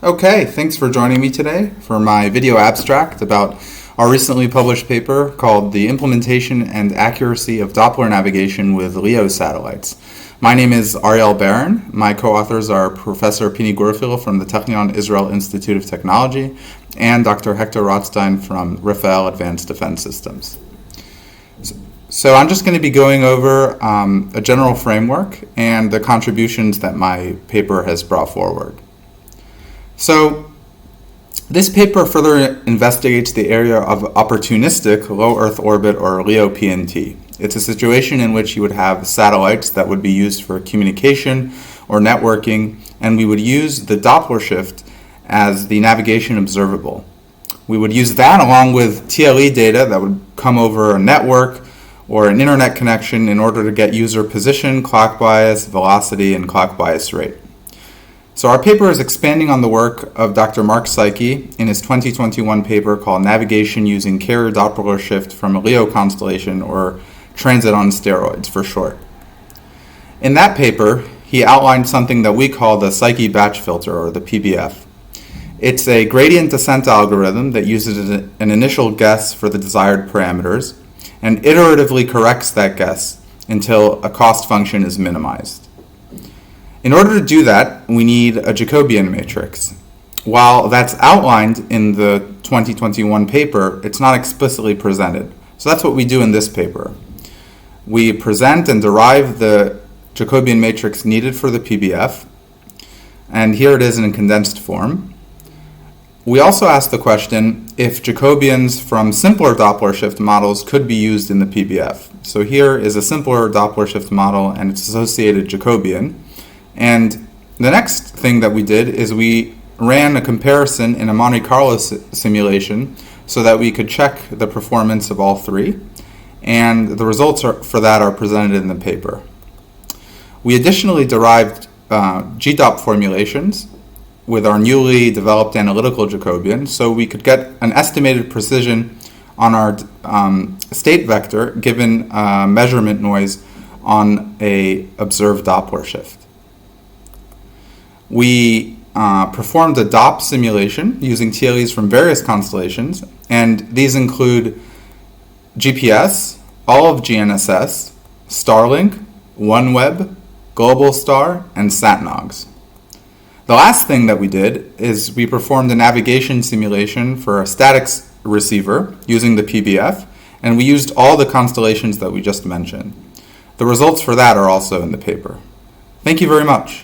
Okay, thanks for joining me today for my video abstract about our recently published paper called The Implementation and Accuracy of Doppler Navigation with LEO Satellites. My name is Ariel Baron. My co-authors are Professor Pini Gurfil from the Technion Israel Institute of Technology and Dr. Hector Rothstein from Rafael Advanced Defense Systems. So I'm just going to be going over a general framework and the contributions that my paper has brought forward. So this paper further investigates the area of opportunistic low Earth orbit or LEO PNT. It's a situation in which you would have satellites that would be used for communication or networking, and we would use the Doppler-shift as the navigation observable. We would use that along with TLE data that would come over a network or an internet connection in order to get user position, clock bias, velocity, and clock bias rate. So our paper is expanding on the work of Dr. Mark Psyche in his 2021 paper called Navigation Using Carrier Doppler-shift from a LEO Constellation, or Transit on Steroids for short. In that paper, he outlined something that we call the Psyche batch filter, or the PBF. It's a gradient descent algorithm that uses an initial guess for the desired parameters and iteratively corrects that guess until a cost function is minimized. In order to do that, we need a Jacobian matrix. While that's outlined in the 2021 paper, it's not explicitly presented. So that's what we do in this paper. We present and derive the Jacobian matrix needed for the PBF, and here it is in condensed form. We also ask the question if Jacobians from simpler Doppler-shift models could be used in the PBF. So here is a simpler Doppler-shift model and its associated Jacobian. And the next thing that we did is we ran a comparison in a Monte Carlo simulation so that we could check the performance of all three. And the results for that are presented in the paper. We additionally derived GDOP formulations with our newly developed analytical Jacobian, so we could get an estimated precision on our state vector given measurement noise on a observed Doppler shift. We performed a DOP simulation using TLEs from various constellations, and these include GPS, all of GNSS, Starlink, OneWeb, Globalstar, and SatNogs. The last thing that we did is we performed a navigation simulation for a static receiver using the PBF, and we used all the constellations that we just mentioned. The results for that are also in the paper. Thank you very much.